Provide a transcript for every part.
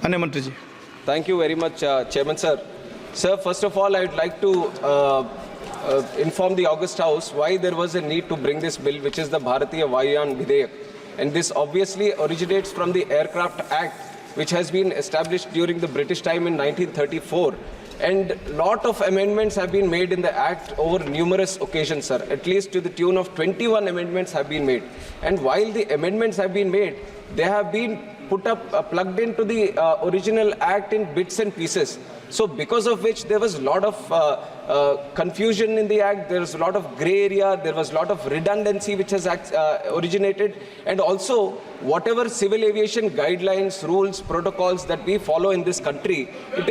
Manya Mantri ji. Thank you very much, Chairman sir. Sir, first of all, I would like to inform the August House why there was a need to bring this bill, which is the Bharatiya Vayuyan Videyak. And this obviously originates from the Aircraft Act, which has been established during the British time in 1934. And lot of amendments have been made in the Act over numerous occasions, sir. At least to the tune of 21 amendments have been made. And while the amendments have been made, they have been plugged into the original Act in bits and pieces. So because of which there was a lot of confusion in the Act, there was a lot of grey area, there was a lot of redundancy which has originated, and also whatever civil aviation guidelines, rules, protocols that we follow in this country, it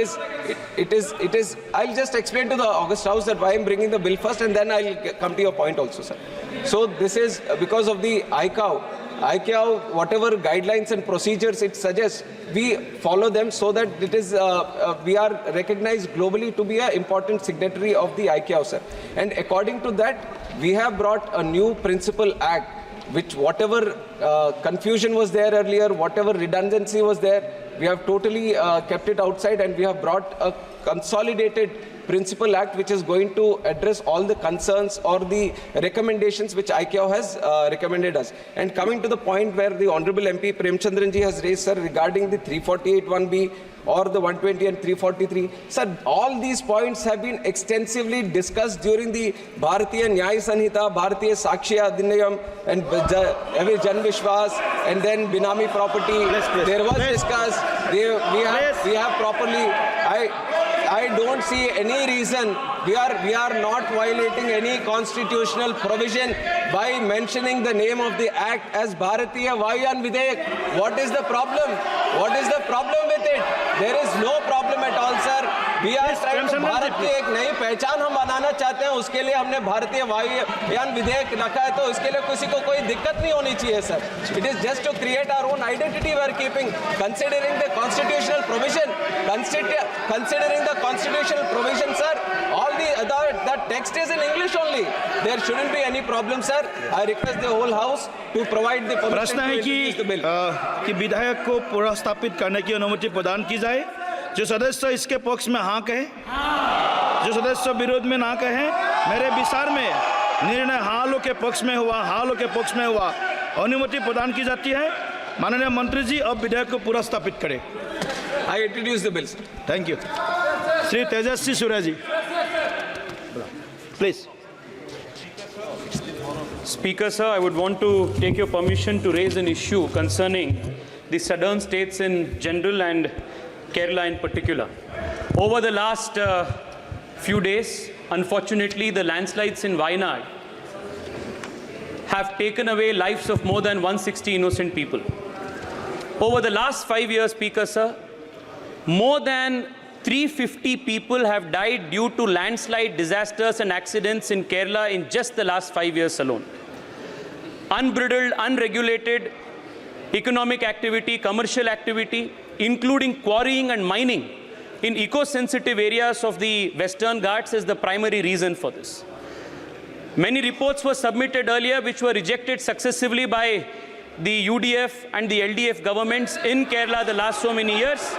is, I'll just explain to the August House that why I'm bringing the bill first, and then I'll come to your point also, sir. So this is because of the ICAO, whatever guidelines and procedures it suggests, we follow them so that it is, we are recognized globally to be an important signatory of the ICAO, sir. And according to that, we have brought a new principal act, which whatever confusion was there earlier, whatever redundancy was there, we have totally kept it outside, and we have brought a consolidated principal act which is going to address all the concerns or the recommendations which ICAO has recommended us. And coming to the point where the Honorable MP Premchandran ji has raised, sir, regarding the 348(1)(b) or the 120 and 343, sir, all these points have been extensively discussed during the Bharatiya Nyaya Sanhita, Bharatiya Sakshi Adhinayam, and Jan Vishwas, and then Binami property. There was discussed. We have properly. I don't see any reason. We are not violating any constitutional provision by mentioning the name of the act as Bharatiya Vayuyan Videyak. What is the problem? What is the problem with it? There is no problem at all, sir. We are trying to Bharat की एक नई पहचान हम बनाना चाहते हैं, उसके लिए हमने भारतीय वायुयान विधेयक रखा है, तो इसके लिए किसी को कोई दिक्कत नहीं होनी चाहिए, sir. It is just to create our own identity we are keeping, considering the constitutional provision, considering the constitutional provision, sir. All that text is in English only. There shouldn't be any problem, sir. I request the whole house to provide the permission to introduce the bill. कि विधायक को पुनर्स्थापित करने की अनुमति प्रदान की जाए. जो सदस्य इसके पक्ष में हाँ कहें, जो सदस्य विरोध में ना कहें. मेरे विचार में निर्णय हालों के पक्ष में हुआ, अनुमति प्रदान की जाती है. माननीय मंत्री जी अब विधेयक को पुनर्स्थापित करें. I introduce the bill, sir. Thank you. Shri Tejasvi Surya ji, please. Speaker, sir, I would want to take your permission to raise an issue concerning the southern states in general and Kerala in particular. Over the last few days, unfortunately, the landslides in Wayanad have taken away lives of more than 160 innocent people. Over the last 5 years, Speaker, sir, more than 350 people have died due to landslide disasters and accidents in Kerala in just the last 5 years alone. Unbridled, unregulated economic activity, commercial activity, including quarrying and mining in eco-sensitive areas of the Western Ghats is the primary reason for this. Many reports were submitted earlier which were rejected successively by the UDF and the LDF governments in Kerala the last so many years.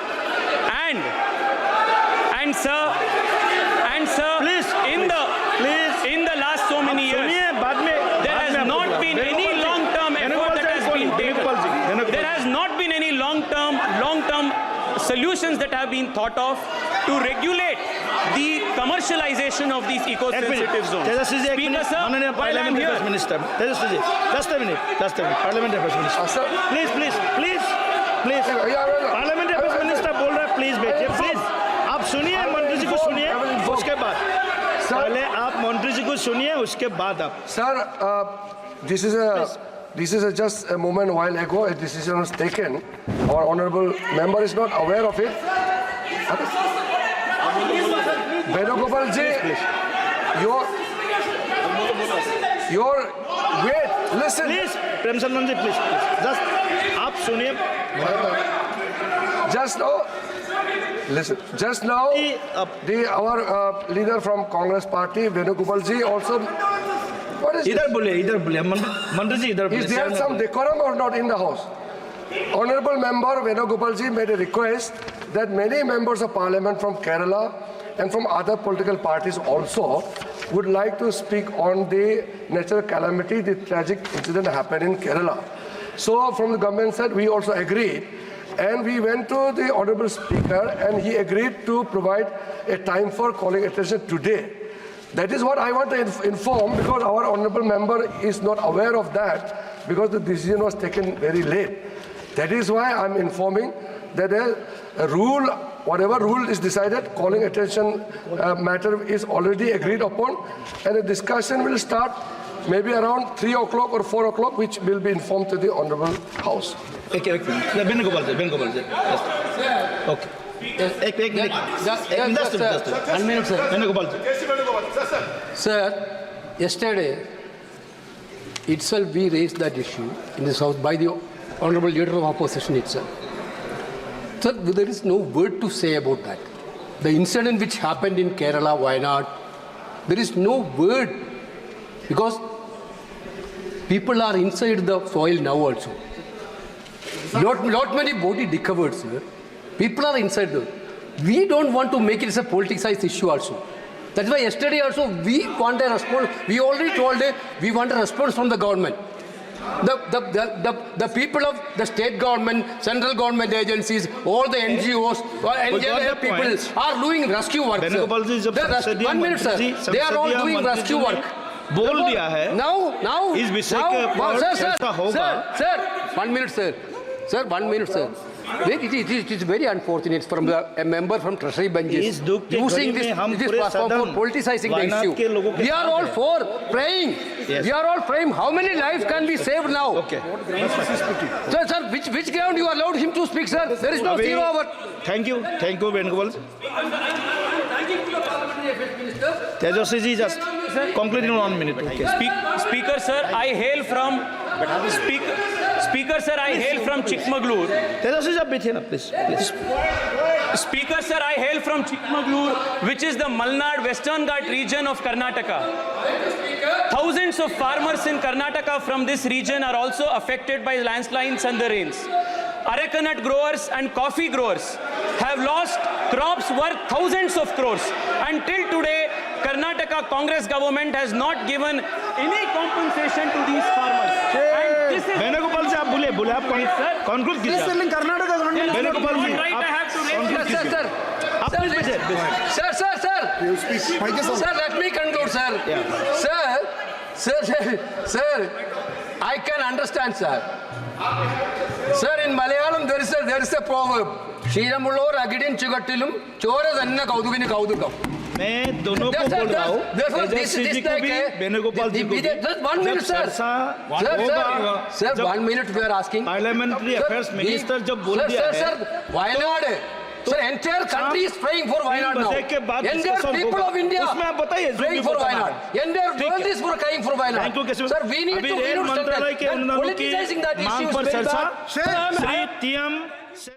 And sir, Please, in the last so many years, there has not been any long-term effort that has been taken. There has not been any long-term solutions that have been thought of to regulate the commercialization of these eco-sensitive zones. Speaker, sir, while I am here. Minister, just a minute. Parliamentary Affairs Minister. Please. Parliamentary Affairs Minister बोल रहा है, please बैठिए, please. आप सुनिए मंत्री जी को सुनिए, उसके बाद. पहले आप मंत्री जी को सुनिए, उसके बाद आप. Sir, this is just a moment while ago a decision was taken. Our honorable member is not aware of it. Venugopal ji, wait, listen. Please, Premchandran ji, please. Just आप सुनिए. Just now, our leader from Congress Party, Venugopal ji, also. What is इधर बोले मंत्री जी इधर बोले. Is there some decorum or not in the house? Honorable Member Venugopalji made a request that many members of Parliament from Kerala and from other political parties also would like to speak on the natural calamity, the tragic incident happened in Kerala. So from the government side, we also agreed, and we went to the Honorable Speaker and he agreed to provide a time for calling attention today. That is what I want to inform, because our Honorable Member is not aware of that because the decision was taken very late. That is why I'm informing that a rule, whatever rule is decided, calling attention matter is already agreed upon, and the discussion will start maybe around 3 o'clock or 4 o'clock, which will be informed to the Honorable House. Okay. Venugopal ji. Okay. एक minute just 1 minute, sir. Venugopal ji. Sir, yesterday itself we raised that issue in this House by the Honorable Leader of Opposition itself. Sir, there is no word to say about that. The incident which happened in Kerala, Wayanad, there is no word, because people are inside the soil now also. Not many body recovered, sir. People are inside the. We don't want to make it as a politicized issue also. That's why yesterday also we want a response. We already told we want a response from the government. The people of the state government, central government agencies, all the NGOs, NGO people are doing rescue work. One minute, sir. They are all doing rescue work. बोल दिया है Now, इस विषय के ऊपर चर्चा होगा. Sir, 1 minute, sir. Sir, 1 minute, sir. It is very unfortunate from a member from Treasury benches using this platform for politicizing the issue. We are all for praying. Yes. We are all praying. How many lives can be saved now? Okay. Sir, which ground you allowed him to speak, sir? There is no zero hour. Thank you, Venugopal ji. Tejaswi ji, just conclude in 1 minute. Okay. Speaker sir, I hail from Speaker sir, I hail from Chikmagalur. Tejaswi ji, बैठिए ना, please. Speaker sir, I hail from Chikmagalur, which is the Malnad Western Ghat region of Karnataka. Thousands of farmers in Karnataka from this region are also affected by landslides and the rains. Areca nut growers and coffee growers have lost crops worth thousands of crores. Until today, Karnataka Congress government has not given any compensation to these farmers. And this is Venugopal ji, आप बोले आप conclude कीजिए. Karnataka government Venugopal ji, right I have to raise. conclude Sir, कीजिए. आप please बैठिए. Sir, let me conclude, sir. Sir, I can understand, sir. Sir, in Malayalam there is a proverb. Ksheeramullor agidin chugattilum chora danna kaudugini kaudugam. मैं दोनों को बोल रहा हूँ. तेजस्वी जी को भी, वेणुगोपाल जी को भी. Just 1 minute, sir. Sir, 1 minute we are asking. Parliamentary affairs minister जब बोल दिया है. Sir, Wayanad. Sir, entire country is praying for Wayanad now. Entire people of India उसमें आप बताइए praying for Wayanad. Entire world is praying for Wayanad. Thank you, Keshav. Sir, we need अभी to rail मंत्रालय के stand. अनुदानों की Politicizing that issue मांग is पर very चर्चा bad. श्री टीएम